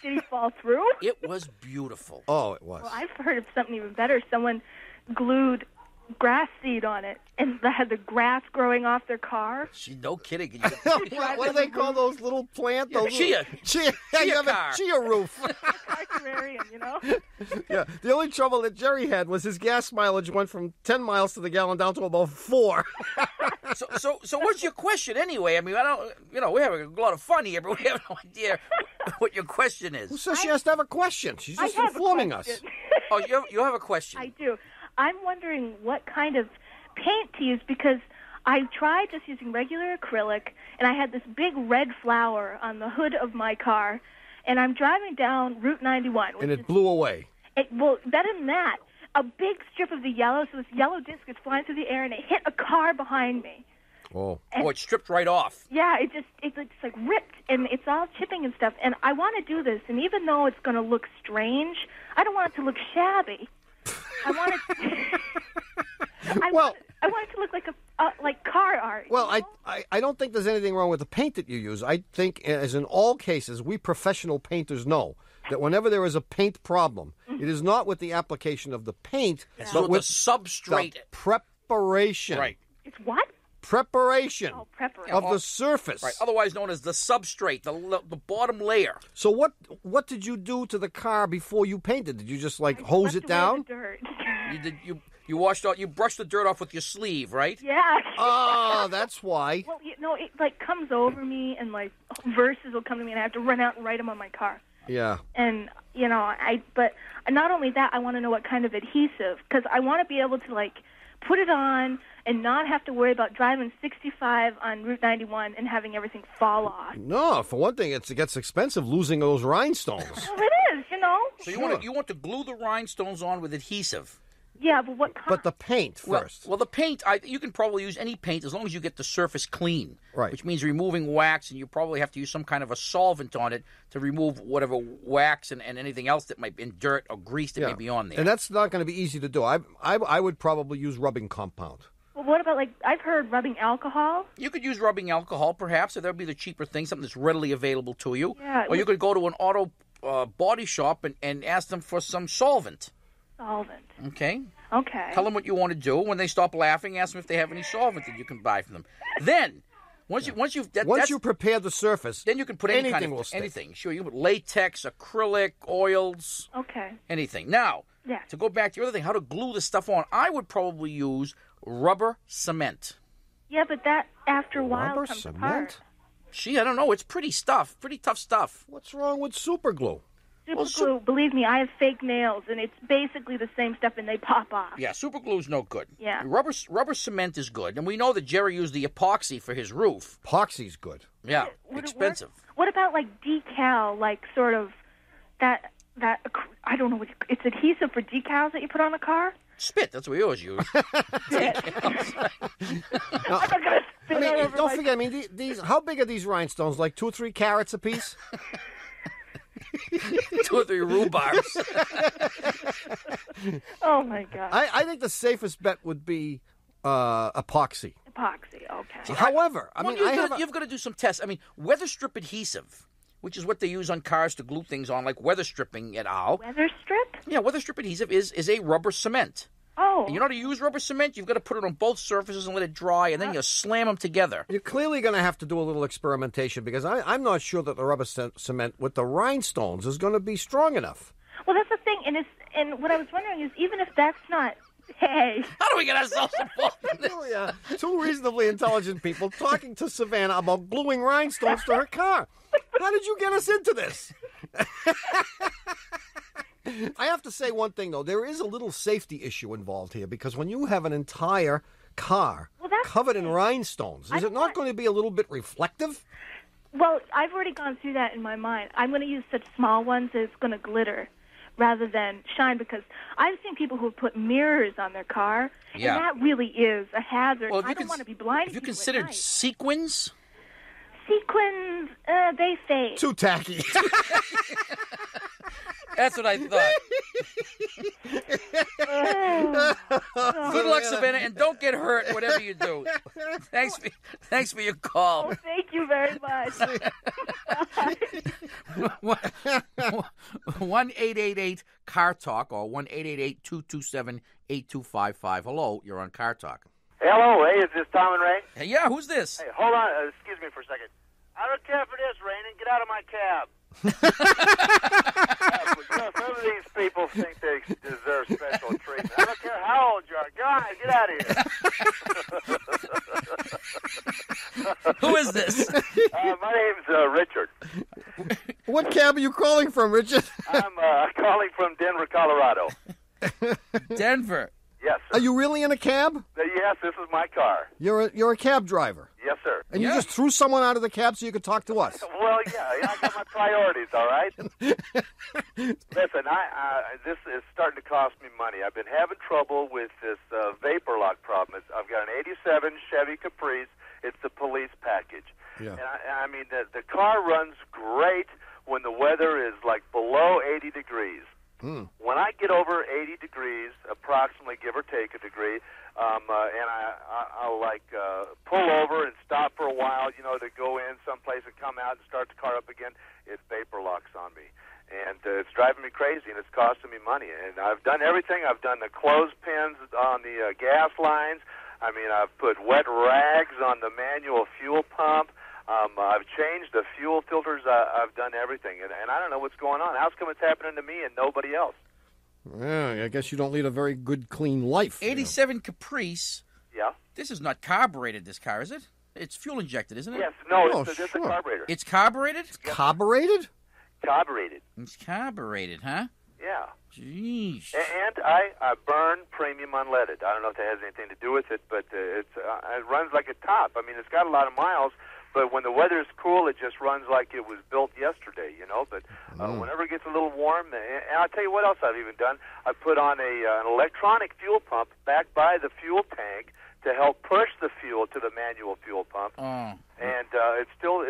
Did he fall through? It was beautiful. Oh, it was. Well, I've heard of something even better. Someone glued grass seed on it, and they had the grass growing off their car. No kidding. What do they call those little plants? Chia. Yeah, you have a chia roof. Terrarium, you know? Yeah. The only trouble that Jerry had was his gas mileage went from 10 miles to the gallon down to about 4. So what's your question anyway? I mean, we're having a lot of fun here, but we have no idea what your question is. Who says she has to have a question? She's just informing us. Oh, you have a question? I do. I'm wondering what kind of paint to use, because I tried just using regular acrylic, and I had this big red flower on the hood of my car, and I'm driving down Route 91. And it blew away. Well, better than that, a big strip of the yellow, so this yellow disc is flying through the air, and it hit a car behind me. Oh. It stripped right off. Yeah, it's like ripped, and it's all chipping and stuff, and I want to do this, and even though it's going to look strange, I don't want it to look shabby. I want it to look like car art. Well, I don't think there's anything wrong with the paint that you use. I think, as in all cases, we professional painters know that whenever there is a paint problem, it is not with the application of the paint, but with the substrate. The preparation. Right. It's what? Preparation of the surface. Right, otherwise known as the substrate, the bottom layer. So what did you do to the car before you painted? Did you just hose it down? Dirt. You washed out. You brushed the dirt off with your sleeve, right? Yeah. Oh, that's why. Well, it comes over me, and verses will come to me, and I have to run out and write them on my car. Yeah. And but not only that, I want to know what kind of adhesive, because I want to be able to put it on and not have to worry about driving 65 on Route 91 and having everything fall off. No, for one thing, it gets expensive losing those rhinestones. Well, it is, So you want to glue the rhinestones on with adhesive. Yeah, but what kind? But the paint first. Well, the paint, you can probably use any paint as long as you get the surface clean. Right. Which means removing wax, and you probably have to use some kind of a solvent on it to remove whatever wax and anything else that might be in dirt or grease that may be on there. And that's not going to be easy to do. I would probably use rubbing compound. Well, what about, I've heard rubbing alcohol? You could use rubbing alcohol, perhaps, so that would be the cheaper thing, something that's readily available to you. Yeah, or you could go to an auto body shop and ask them for some solvent. Solvent. Okay. Okay. Tell them what you want to do. When they stop laughing, ask them if they have any solvent that you can buy from them. Then, once you prepare the surface, then you can put anything. Sure, you can put latex, acrylic, oils. Okay. Anything. Now, to go back to your other thing, how to glue this stuff on, I would probably use rubber cement. Yeah, but that after a while rubber comes cement? apart. Gee, I don't know. It's pretty tough stuff. What's wrong with super glue? Super glue, believe me, I have fake nails, and it's basically the same stuff, and they pop off. Yeah, super glue's no good. Yeah. Rubber cement is good, and we know that Jerry used the epoxy for his roof. Epoxy's good. Yeah, Would expensive. What about decal, sort of that I don't know, it's adhesive for decals that you put on a car? Spit, that's what we always use. Don't forget, I mean, these. How big are these rhinestones? Like 2 or 3 carats a piece? 2 or 3 rhubarbs. Oh, my God. I think the safest bet would be epoxy. Epoxy, okay. However, you've got to do some tests. I mean, weather strip adhesive, which is what they use on cars to glue things on, like weather stripping et al. Weather strip? Yeah, weather strip adhesive is a rubber cement. Oh. And you know how to use rubber cement? You've got to put it on both surfaces and let it dry, and then you slam them together. You're clearly going to have to do a little experimentation because I'm not sure that the rubber cement with the rhinestones is going to be strong enough. Well, that's the thing, and what I was wondering is, even if that's not, hey. How do we get ourselves involved in this? Oh, yeah. 2 reasonably intelligent people talking to Savannah about gluing rhinestones to her car. How did you get us into this? I have to say one thing, though. There is a little safety issue involved here because when you have an entire car covered in rhinestones, is it not going to be a little bit reflective? Well, I've already gone through that in my mind. I'm going to use such small ones that it's going to glitter rather than shine, because I've seen people who have put mirrors on their car, and that really is a hazard. Well, I don't want to be blind. If you considered sequins? Sequins, they fade. Too tacky. That's what I thought. Good luck, Savannah, and don't get hurt, whatever you do. Thanks for your call. Oh, thank you very much. 1-888-CAR TALK or 1-888-227-8255. Hello, you're on Car Talk. Hello, hey, is this Tom and Ray? Hey, yeah, who's this? Hey, hold on, excuse me for a second. I don't care if it is raining. Get out of my cab. Some of these people think they deserve special treatment. I don't care how old you are. Guys, get out of here. Who is this? My name's Richard. What cab are you calling from, Richard? I'm calling from Denver, Colorado. Denver. Yes, sir. Are you really in a cab? Yes, this is my car. You're a cab driver. Yes, sir. And you just threw someone out of the cab so you could talk to us. Well, yeah, I got my priorities, all right? Listen, this is starting to cost me money. I've been having trouble with this vapor lock problem. I've got an 87 Chevy Caprice. It's the police package. Yeah. And I mean, the car runs great when the weather is like below 80 degrees. When I get over 80 degrees, approximately give or take a degree, and I'll pull over and stop for a while, to go in someplace and come out and start the car up again, it vapor locks on me. And it's driving me crazy, and it's costing me money. And I've done everything. I've done the clothespins on the gas lines. I mean, I've put wet rags on the manual fuel pump. I've changed the fuel filters. I've done everything, and I don't know what's going on. How's come it's happening to me and nobody else? Yeah, I guess you don't lead a very good, clean life. 87 Caprice. Yeah. This is not carbureted, this car, is it? It's fuel injected, isn't it? Yes. No, it's a carburetor. It's carbureted? It's carbureted? Carbureted. It's carbureted, huh? Yeah. Jeez. And I burn premium unleaded. I don't know if that has anything to do with it, but it runs like a top. I mean, it's got a lot of miles. But when the weather is cool, it just runs like it was built yesterday, But whenever it gets a little warm, and I'll tell you what else I've even done. I put on an electronic fuel pump back by the fuel tank to help push the fuel to the manual fuel pump. And it still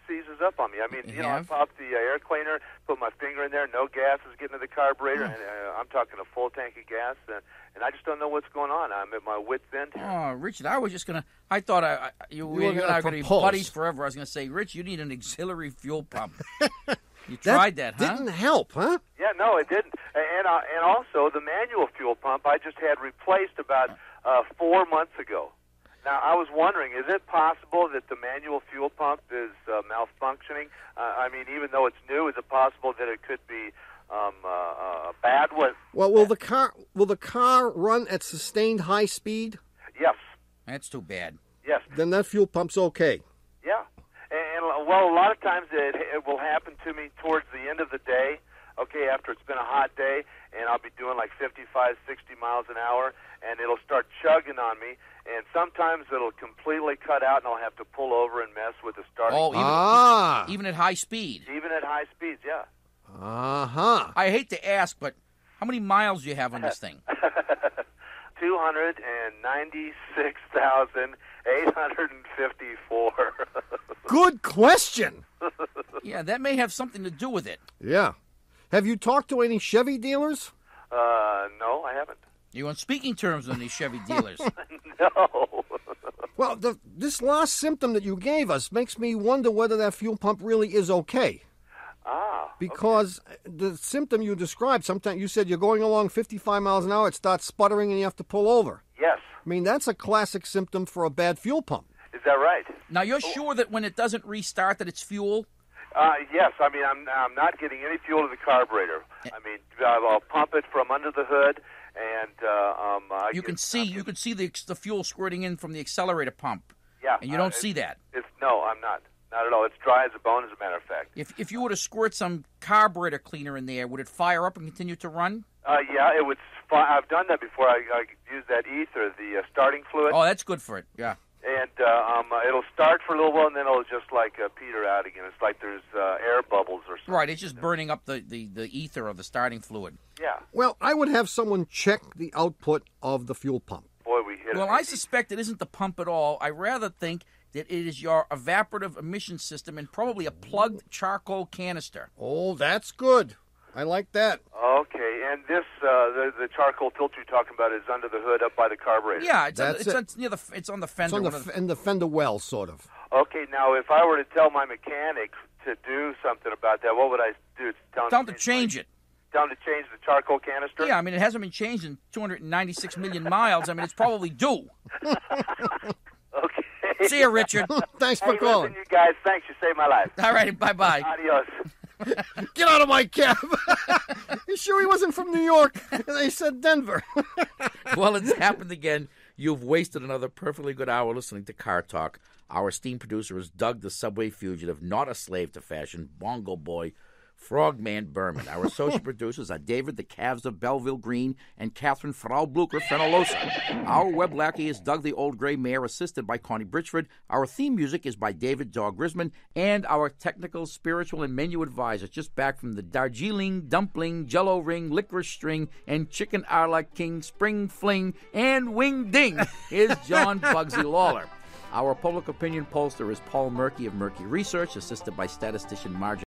seizes up on me. I mean, I pop the air cleaner, put my finger in there, no gas is getting to the carburetor, and I'm talking a full tank of gas, and I just don't know what's going on. I'm at my wit's end here. Oh, Richard, I was just going to... I thought you and I were going to be buddies forever. I was going to say, Rich, you need an auxiliary fuel pump. You tried that, huh? Didn't help, huh? Yeah, no, it didn't. And also, the manual fuel pump I just had replaced about 4 months ago. Now, I was wondering, is it possible that the manual fuel pump is malfunctioning? I mean, even though it's new, is it possible that it could be a bad one? Well, will the car run at sustained high speed? Yes. That's too bad. Yes. Then that fuel pump's okay. Yeah. And well, a lot of times it will happen to me towards the end of the day, okay, after it's been a hot day, and I'll be doing like 55, 60 miles an hour, and it'll start chugging on me. And sometimes it'll completely cut out, and I'll have to pull over and mess with the starting. Oh, even at high speed. Even at high speeds, yeah. Uh-huh. I hate to ask, but how many miles do you have on this thing? 296,854. Good question. Yeah, that may have something to do with it. Yeah. Have you talked to any Chevy dealers? No, I haven't. You on speaking terms with these Chevy dealers? No. Well, this last symptom that you gave us makes me wonder whether that fuel pump really is okay. Because the symptom you described, sometimes you said you're going along 55 miles an hour, it starts sputtering and you have to pull over. Yes. I mean, that's a classic symptom for a bad fuel pump. Is that right? Now, you're sure that when it doesn't restart that it's fuel? Yes. I mean, I'm not getting any fuel to the carburetor. I mean, I'll pump it from under the hood, and you can see the fuel squirting in from the accelerator pump. Yeah. And you don't see that. No, I'm not. Not at all. It's dry as a bone, as a matter of fact. If you were to squirt some carburetor cleaner in there, would it fire up and continue to run? Yeah, it would. I've done that before. I used that ether, the starting fluid. Oh, that's good for it. Yeah. And it'll start for a little while, and then it'll just peter out again. It's like there's air bubbles or something. Right. It's just burning up the ether of the starting fluid. Yeah. Well, I would have someone check the output of the fuel pump. Boy, we hit it. Well, I suspect it isn't the pump at all. I rather think that it is your evaporative emission system and probably a plugged charcoal canister. Oh, that's good. I like that. Okay, and this the charcoal filter you're talking about is under the hood, up by the carburetor. Yeah, it's on the fender. It's in the fender well, sort of. Okay, now if I were to tell my mechanic to do something about that, what would I do? Tell him to change it. Tell him to change the charcoal canister? Yeah, I mean, it hasn't been changed in 296 million miles. I mean, it's probably due. Okay. See you, Richard. Thanks for calling. Listen, you guys, thanks. You saved my life. All right, bye-bye. Adios. Get out of my cab. You sure he wasn't from New York? They said Denver. Well, it's happened again. You've wasted another perfectly good hour listening to Car Talk. Our esteemed producer is Doug the Subway Fugitive, not a slave to fashion, Bongo Boy, Frogman Berman. Our associate producers are David the Calves of Belleville Green and Catherine Frau Blucher Fenolosa. Our web lackey is Doug the Old Gray Mare, assisted by Connie Britchford. Our theme music is by David Dog Grisman. And our technical, spiritual, and menu advisor, just back from the Darjeeling, Dumpling, Jello Ring, Licorice String, and Chicken a la King, Spring Fling, and Wing Ding, is John Bugsy Lawler. Our public opinion pollster is Paul Murky of Murky Research, assisted by statistician Marjorie